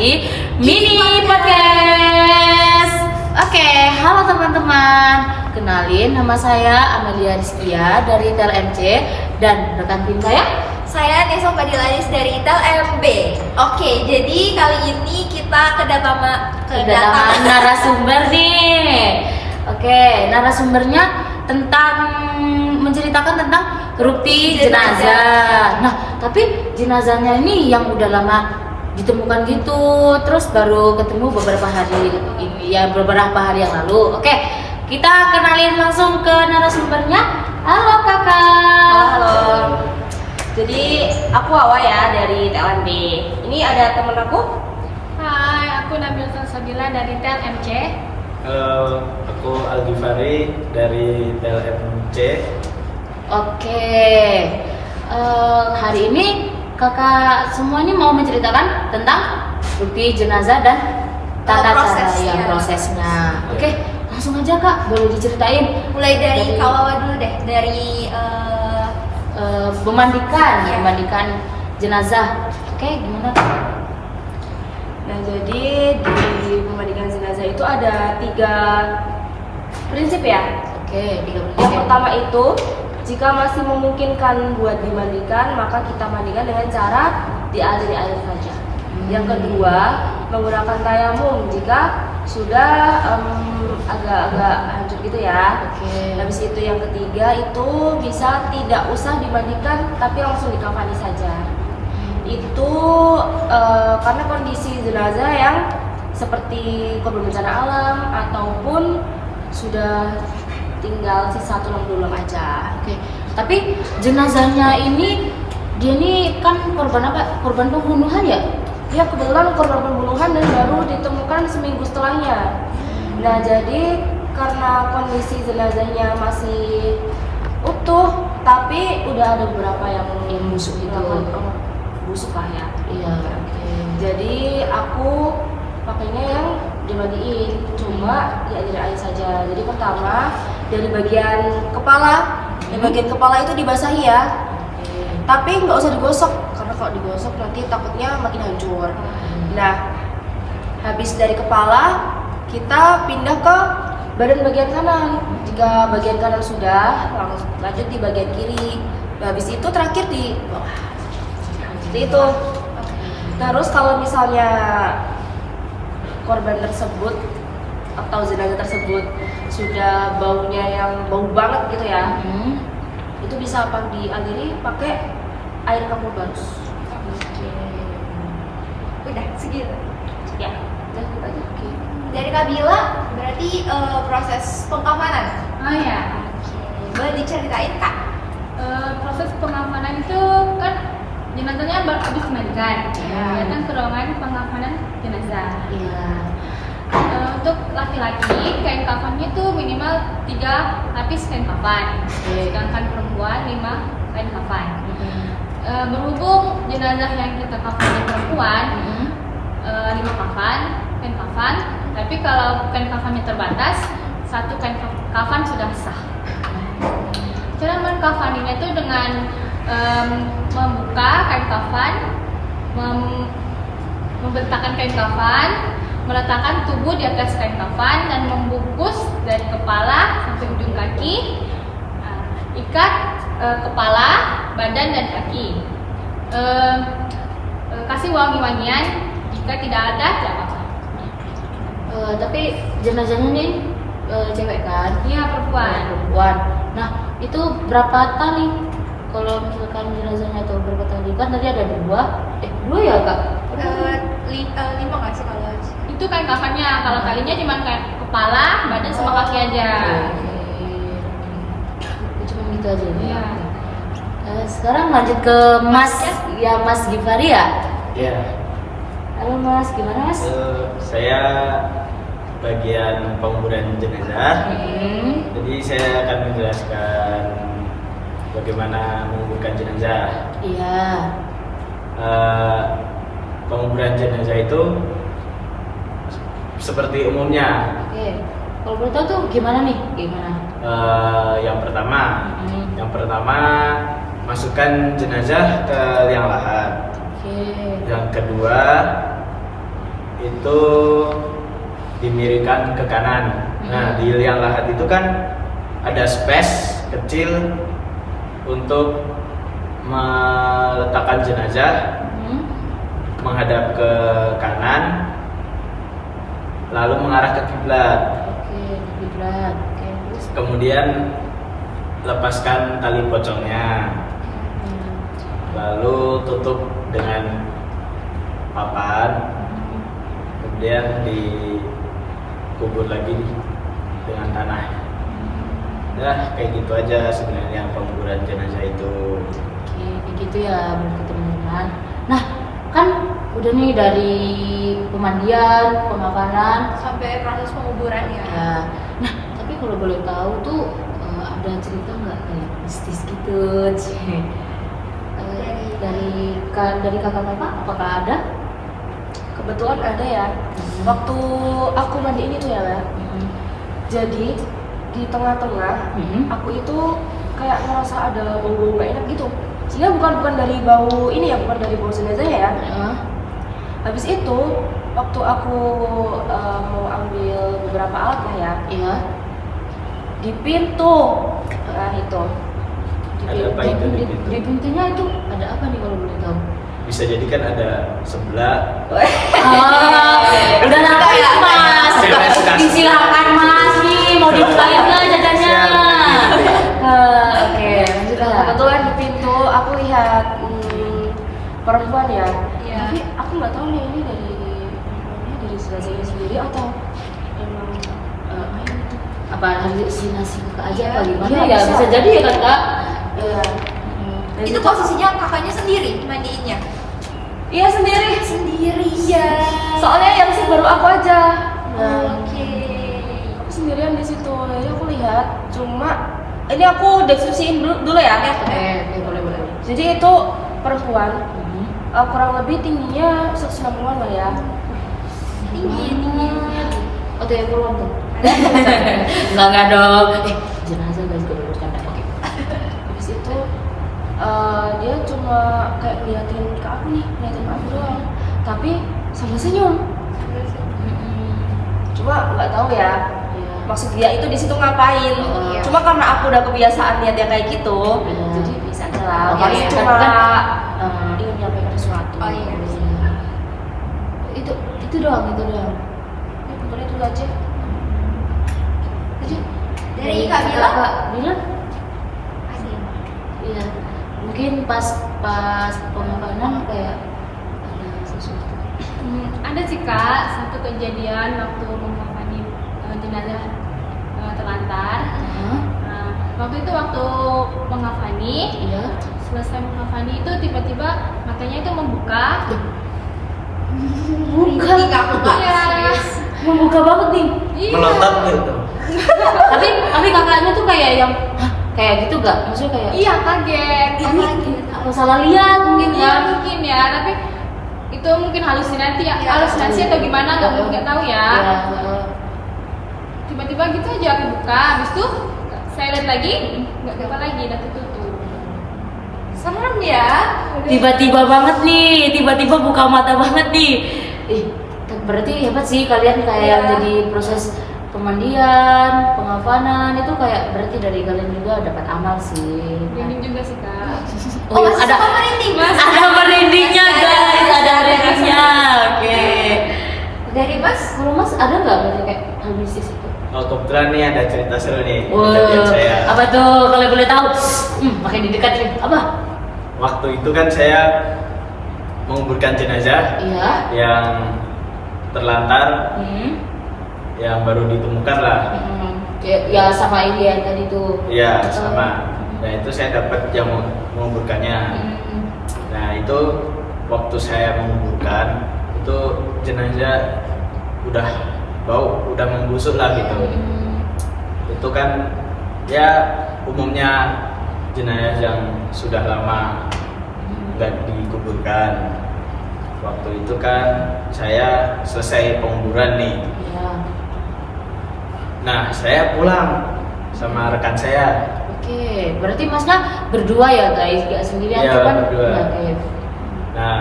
di Mini Podcast. Oke, halo teman-teman. Kenalin, nama saya Amelia Rizkia dari TLMC dan rekan tim saya Nesa Padilanis dari TLMB. Oke, jadi kali ini kita kedatangan narasumber nih. Oke, narasumbernya menceritakan tentang erupsi jenazah. Nah, tapi jenazahnya ini yang udah lama ditemukan gitu, terus baru ketemu beberapa hari yang lalu. Oke, kita kenalin langsung ke narasumbernya. Halo kakak. Halo. Jadi aku Awa ya dari TLMB. Ini ada temen aku. Hai, aku Nabil Salsabila dari TLMC. Aku Al-Ghifari dari TLMC. Oke, hari ini kakak semuanya mau menceritakan tentang bukti jenazah dan tata cara prosesnya. Oke, langsung aja kak, boleh diceritain. Mulai dari Kawawa dulu deh, dari memandikan jenazah. Oke, gimana kak? Nah, jadi di pemandikan jenazah itu ada 3 prinsip ya. Oke, 3 prinsip. Yang pertama itu, jika masih memungkinkan buat dimandikan, maka kita mandikan dengan cara dialiri air saja. Yang kedua, menggunakan tayamum jika sudah agak-agak hancur gitu ya. Oke. Habis itu yang ketiga itu bisa tidak usah dimandikan tapi langsung dikafani saja. Itu karena kondisi jenazah yang seperti korban bencana alam ataupun sudah tinggal sisa tulang-tulang aja. Oke. Tapi jenazahnya ini dia ini kan korban apa? Korban pembunuhan ya? Ya, kebetulan korban pembunuhan dan baru ditemukan seminggu setelahnya. Nah, jadi karena kondisi jenazahnya masih utuh, tapi udah ada beberapa yang busuk gitu. Busuk lah ya. Iya. Oke. Jadi aku pakainya yang dimandiin, cuma dialiri air saja. Jadi pertama dari bagian kepala, bagian kepala itu dibasahi ya. Tapi nggak usah digosok, karena kalau digosok nanti takutnya makin hancur. Nah, habis dari kepala kita pindah ke bagian kanan. Jika bagian kanan sudah, lanjut di bagian kiri. Habis itu terakhir di bawah. Seperti itu. Terus kalau misalnya korban tersebut atau jenazah tersebut sudah baunya yang bau banget gitu ya, itu bisa dialiri pakai air kapur barus. udah segitu. Ya, udah gitu aja. Oke. Dari Kabila berarti proses pengkafanan. Oh ya, Boleh diceritain kak? proses pengamanan itu kan jenazahnya baru habis dimandikan. Datang ke ruangan pengafanan jenazah. Iya. Untuk laki-laki kain kafannya itu minimal 3 lapis kain kafan. Sedangkan perempuan 5 kain kafan. Berhubung jenazah yang kita kafannya perempuan 5 kain kafan, tapi kalau kain kafannya terbatas 1 kain kafan sudah sah. Cara mengkafaninya itu dengan membuka kain kafan, membentangkan kain kafan, meletakkan tubuh di atas kain kafan dan membungkus dari kepala sampai ujung kaki. Ikat kepala, badan dan kaki. Kasih wangi-wangian. Jika tidak ada, tidak apa-apa. Tapi jenazahnya nih cewek kan? Iya, perempuan. Nah, itu berapa tali? Kalau misalkan jenazahnya itu berapa tali? Kan tadi ada 2 ya kak? 5 nggak sih kalau? Itu kain kafannya. Kalau talinya cuma kain kepala, badan sama kaki aja. Cuma gitu aja. Iya. Sekarang lanjut ke Mas Ghifari ya? Ya. Halo Mas, gimana Mas? Saya bagian penguburan jenazah. Jadi saya akan menjelaskan bagaimana menguburkan jenazah. Iya. Penguburan jenazah itu seperti umumnya. Oke. Kalau boleh tahu tuh gimana nih? Yang pertama masukkan jenazah ke liang lahat. Oke. Yang kedua itu dimiringkan ke kanan. Nah, di liang lahat itu kan ada space kecil untuk meletakkan jenazah menghadap ke kanan, lalu mengarah ke kiblat. Oke, kiblat. Oke, terus. Kemudian lepaskan tali pocongnya, lalu tutup dengan papan, kemudian dikubur lagi dengan tanah. Nah, kayak gitu aja sebenarnya penguburan jenazah itu. Oke, kayak gitu ya berarti teman-teman. Nah, kan udah nih dari pemandian, pemakaman, Sampai proses penguburan ya. ya. Nah, tapi kalau boleh tahu tuh ada cerita nggak kayak mistis gitu, Ci? Dari kakak-kakak apakah ada? Kebetulan ada ya. Waktu aku mandi ini tuh ya, Mbak. Jadi di tengah-tengah aku itu kayak ngerasa ada bau-bau gak enak gitu. Sebenarnya bukan dari bau ini ya, bukan dari bau jenazahnya ya. Habis itu waktu aku mau ambil beberapa alat lah ya, Iya. di pintu, nah itu Ada apa itu di pintu? Di pintunya itu ada apa nih kalau boleh tahu? Bisa jadi kan ada sebelah. Udah lama ya Mas. Disilakan Mas nih mau dibukain nggak jaganya? Oke, lanjutlah. kebetulan di pintu aku lihat perempuan ya. Iya. Tapi aku nggak tahu nih ini dari perempuannya dari jenazahnya sendiri atau emang main itu. Apa halusinasi kakak aja apa gimana? Iya, Ya bisa jadi ya kakak. Iya. Dan Itu posisinya kakaknya sendiri mandiinnya. Iya sendiri. Sendiri ya. Soalnya yang sih baru aku aja. Oke. Aku sendirian di situ. Jadi aku lihat. Cuma ini aku deskripsiin dulu ya. Oke, boleh. Jadi itu perempuan. Kurang lebih tingginya 160-an lah ya. Tinggi. Oh tuh ya puluhan tuh. Enggak dong. Jenazah guys gue bercanda. Oke. Habis itu dia cuma kayak ngeliatin ke aku doang. Tapi sambil senyum. Cuma nggak tahu ya. Maksud dia itu di situ ngapain? Iya. Cuma karena aku udah kebiasaan lihat dia kayak gitu, Iya. jadi bisa aja lah. Oke, Paling iya. cuma Kan- ingin menyampaikan sesuatu. Oh, iya. Itu doang. Ya, kebetulan itu aja. Dari Kak Bila? Kak Bila? Ada. Iya. Mungkin pas pemakaman kayak ada sesuatu. Ada sih Kak, satu kejadian waktu mengkafani jenazah terlantar. Nah, waktu itu waktu mengkafani, Iya. selesai mengkafani itu tiba-tiba matanya itu membuka. Merinding aku Kak. Iya. Serius. Membuka banget nih. Iya. Melontar gitu. tapi kakaknya tuh kayak yang "Hah, kayak gitu gak? Maksudnya kayak Iya kaget. apa salah lihat mungkin Iya ya? mungkin ya, tapi itu mungkin halusinasi ya, Iya. halusinasi atau gimana nggak tahu ya. Iya. Tiba-tiba gitu aja aku buka, habis itu saya lihat lagi nggak apa lagi, udah tertutup. Serem ya. Tiba-tiba banget nih, tiba-tiba buka mata banget nih. Berarti hebat sih kalian kayak yang jadi proses pemandian, pengafanan itu kayak berarti dari kalian juga dapat amal sih. Merinding juga sih Kak. Oh, masih sama merinding. Ada merindingnya guys, ada merindingnya. Oke. Dari Mas? Kalau Mas ada nggak berarti kayak hal mistis itu? Oh, kebetulan nih ada cerita seru nih Wah, kejadian saya. apa tuh kalau boleh tahu? Makin didekatin apa? Waktu itu kan saya menguburkan jenazah Iya. yang terlantar, yang baru ditemukan lah. Ya sama ini yang tadi tuh. Iya, sama. Nah, itu saya dapat yang menguburkannya. Nah, itu waktu saya menguburkan itu jenazah udah bau, udah membusuk lah gitu. Itu kan ya umumnya jenazah yang sudah lama nggak dikuburkan. Waktu itu kan saya selesai penguburan nih. Iya. Nah, saya pulang sama rekan saya. Oke, berarti Masnya berdua ya guys, gak sendirian Iya, cuman berdua. ya, oke. Nah,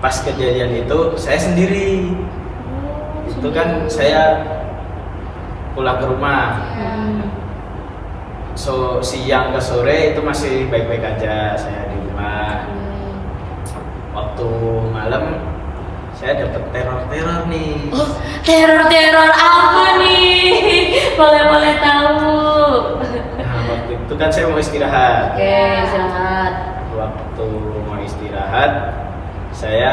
pas kejadian itu saya sendiri. Itu kan saya pulang ke rumah. So siang ke sore itu masih baik-baik aja saya di rumah. Waktu malam saya dapat teror nih. Oh, teror apa nih? Boleh tahu. Nah, waktu itu kan saya mau istirahat. Oke, istirahat. Waktu mau istirahat, saya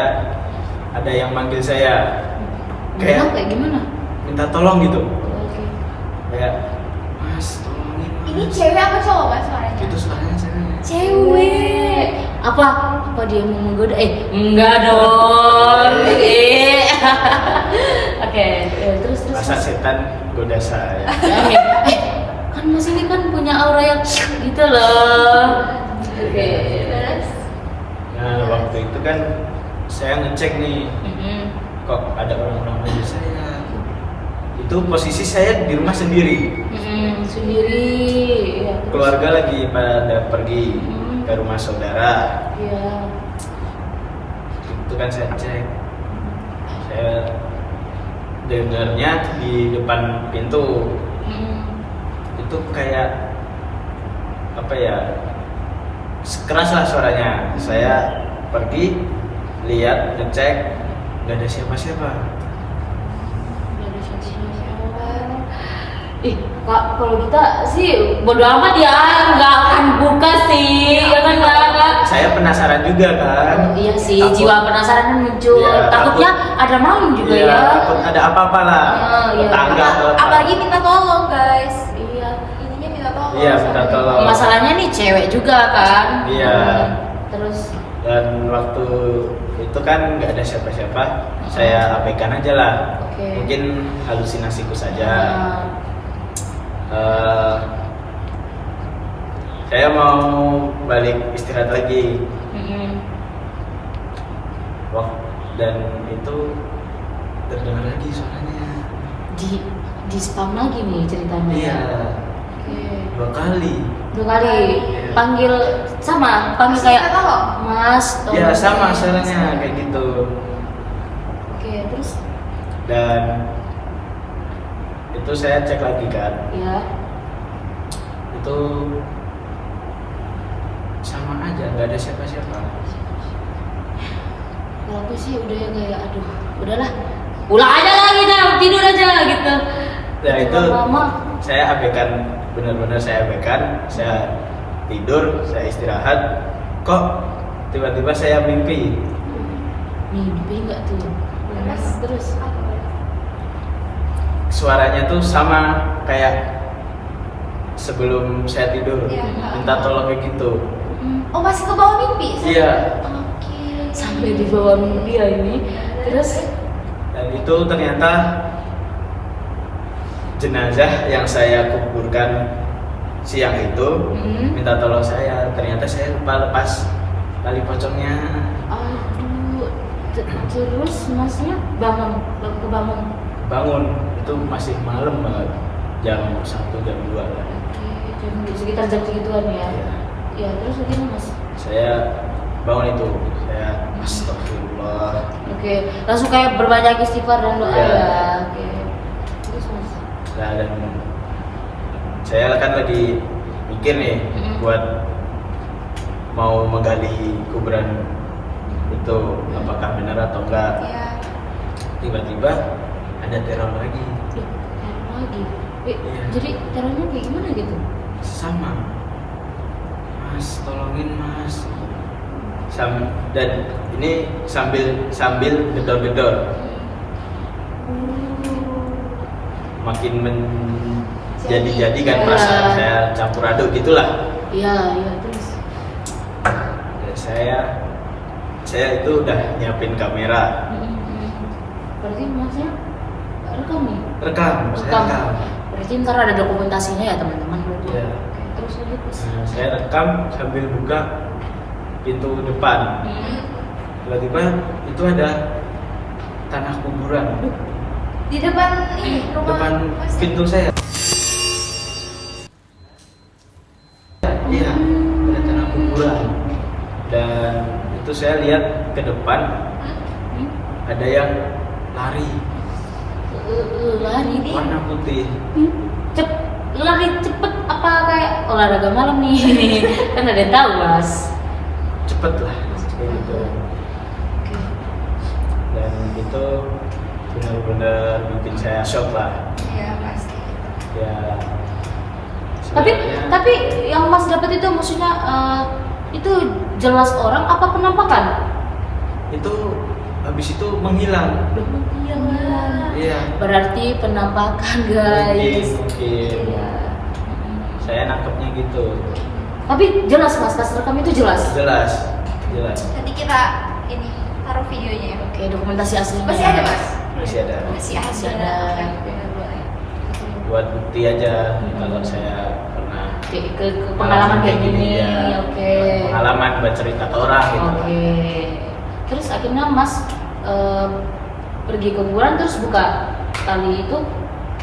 ada yang manggil saya. Kayak gimana? Minta tolong gitu. Oke. Kayak, Mas, tolongin Mas. Ini cewek apa cowok Mas suaranya? Itu suaranya saya. Cewek. Apa dia mau menggoda? Enggak dong. Oke, terus. Masa setan goda saya. Kan Mas ini kan punya aura yang gitu loh. Oke. Terus? Nah, waktu itu kan saya ngecek nih, kok ada orang-orang manggil saya. Itu posisi saya di rumah sendiri. Sendiri. Ya, terus? Keluarga lagi pada pergi ke rumah saudara. Iya. Itu kan saya cek. Saya dengarnya di depan pintu. Itu kayak apa ya? Keras lah suaranya. Saya pergi lihat, ngecek, nggak ada siapa-siapa. Ih, Kak, kalau kita sih bodo amat ya, nggak akan buka sih, ya kan Kak? Saya penasaran juga kan. Iya sih, Takut- jiwa penasaran kan muncul. Iya, Takutnya ada maling juga Iya, ya. takut ada apa-apa lah. Iya. Tetangga atau apa. Apalagi minta tolong guys. Iya. Ininya minta tolong. Iya, minta tolong. Masalahnya nih cewek juga kan. Iya. Terus. Dan waktu itu kan nggak ada siapa-siapa, saya abaikan aja lah. Oke. Mungkin halusinasiku saja. Saya mau balik istirahat lagi. Dan itu terdengar lagi suaranya. Di spam lagi nih ceritanya. Iya, Oke. 2 kali. 2 kali Iya. panggil Masih kayak minta tolong? Mas. Ya tolong. sama suaranya kayak gitu. Oke, terus Dan itu saya cek lagi kan. ya. Itu sama aja, nggak ada siapa-siapa. Kalau aku sih udah yang kayak aduh, udahlah. Pulang aja lah kita, tidur aja gitu. Nah itu Lama-lama saya abaikan, benar-benar saya abaikan. Saya tidur, saya istirahat. Kok tiba-tiba saya mimpi. mimpi enggak tuh. Terus. Suaranya tuh sama kayak sebelum saya tidur, Iya. minta tolong kayak gitu. Oh masih ke bawah mimpi? Iya. Oke. Sampai di bawah mimpi ya ini. Terus Dan itu ternyata jenazah yang saya kuburkan siang itu minta tolong saya. Ternyata saya lupa lepas tali pocongnya. aduh, terus masnya kebangun. Bangun itu masih malam banget, jam 1 jam 2 lah. Oke, sekitar jam segituan ya. Iya. Ya, terus gimana Mas? Saya bangun itu, saya astagfirullah. Oke, langsung kayak berbanyak istighfar dan doa Iya. ya. Oke. Terus Mas. Nah, dan saya kan lagi mikir nih buat mau menggali kuburan itu apakah benar atau enggak. Iya. Tiba-tiba ada teror lagi. Teror lagi. Iya. Jadi terornya kayak gimana gitu? Sama. Mas, tolongin Mas. Dan ini sambil gedor-gedor. Makin menjadi-jadi kan Iya. perasaan saya campur aduk gitulah. Iya, terus. Dan saya itu udah nyiapin kamera, Berarti Masnya rekam nih? rekam, saya rekam. Berarti ntar ada dokumentasinya ya teman-teman berarti. Iya. Oke, terus lanjut Mas. Nah, saya rekam sambil buka pintu depan. Tiba-tiba itu ada tanah kuburan Di depan ini rumah depan Mas. pintu saya. Iya, ada tanah kuburan. Dan itu saya lihat ke depan ada yang lari Lari warna putih. lari cepet apa kayak olahraga malam nih? Kan ada yang tahu mas. Cepet lah kayak gitu. Dan itu benar-benar bikin saya shock lah Iya pasti. ya. Tapi sebenarnya yang mas dapat itu maksudnya itu jelas orang apa penampakan? itu habis itu menghilang. Iya. Berarti penampakan Mungkin, guys. mungkin. Iya. Saya nangkepnya gitu. Tapi jelas mas, pas rekam itu jelas. Jelas. Nanti kita ini taruh videonya ya. Oke, dokumentasi aslinya. Masih ada mas? Masih ada. Masih Masih ada. ada. Oke, boleh. Buat bukti aja kalau saya pernah Ke pengalaman kayak gini. ya. Oke. Pengalaman buat cerita ke orang gitu. Oke. Terus akhirnya mas pergi ke kuburan terus buka tali itu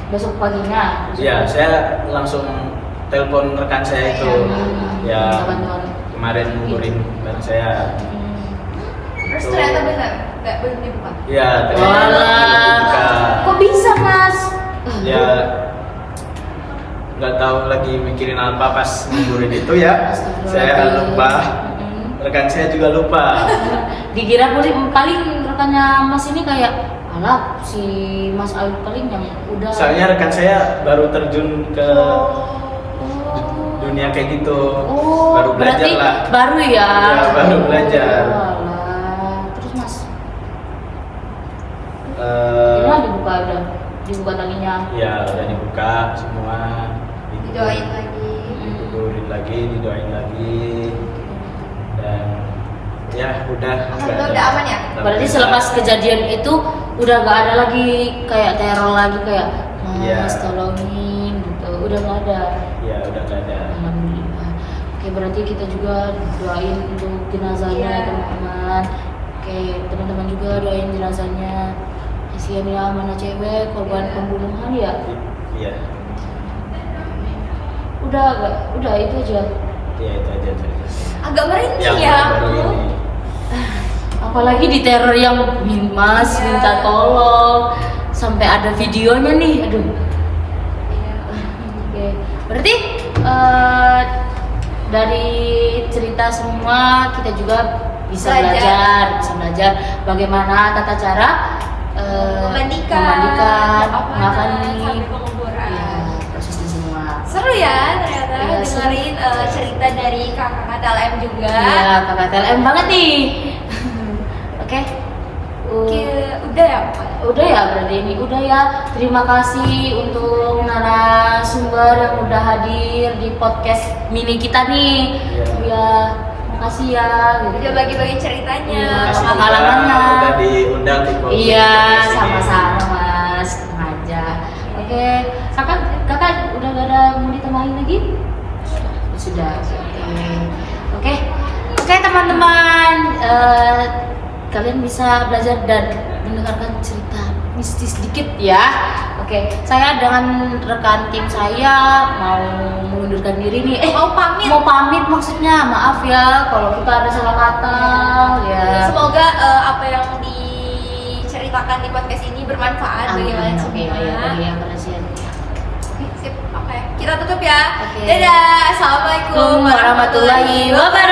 besok paginya. Ya, saya langsung telepon rekan saya itu ya Bantuan. kemarin nguburin bareng saya. Terus ternyata benar, nggak belum dibuka. Ya, ternyata Walah. belum dibuka. Kok bisa mas? Ya nggak tahu lagi mikirin apa pas nguburin itu ya. Saya lupa. Rekan saya juga lupa. Dikira paling rekannya mas ini kayak alah si mas Ayu paling yang udah. Soalnya rekan saya baru terjun ke dunia kayak gitu. Baru belajar berarti lah. Baru ya. Ya, baru belajar. Walah. Terus mas, Eh, gimana dibuka talinya? ya udah dibuka semua. Didoain lagi. Dikuburin lagi, didoain lagi. Dan ya udah. Alhamdulillah udah aman ya? Berarti selepas kejadian itu udah gak ada lagi kayak teror lagi kayak mas Iya. tolongin gitu, udah gak ada. Ya udah gak ada. Alhamdulillah. Oke, berarti kita juga doain untuk jenazahnya Iya. teman-teman. Oke, teman-teman juga doain jenazahnya. Kasihan ya, mana cewek korban pembunuhan ya. Iya. Udah itu aja. Ya itu aja cerita saya. Agak merinding Yang ya baru aku. ini. Apalagi di teror yang mas Iya. minta tolong sampai ada videonya nih. Aduh. Iya. Oke, berarti dari cerita semua kita juga bisa belajar bagaimana tata cara Memandikan, mengafani, sampai penguburan. ya, prosesnya semua. Seru ya ternyata Iya, seru. dengerin cerita dari kakak TLM juga. Iya, kakak TLM banget nih. Oke. Oke, udah ya Pak? Udah ya berarti ini udah ya. Terima kasih untuk narasumber yang udah hadir di podcast mini kita nih. Iya. Ya, makasih ya. Udah bagi-bagi ceritanya, Iya, Makasih juga pengalamannya. udah diundang di podcast Iya, ini. sama-sama mas, sengaja. Oke, kakak udah gak ada mau ditambahin lagi? Sudah. Oke, teman-teman, kalian bisa belajar dan mendengarkan cerita mistis sedikit ya. Oke, saya dengan rekan tim saya mau mengundurkan diri nih. Mau pamit. Mau pamit maksudnya, maaf ya kalau kita ada salah kata ya. Semoga apa yang diceritakan di podcast ini bermanfaat bagi kalian semua. Sip, oke. Kita tutup ya. Oke. Dadah. Assalamualaikum Warahmatullahi wabarakatuh.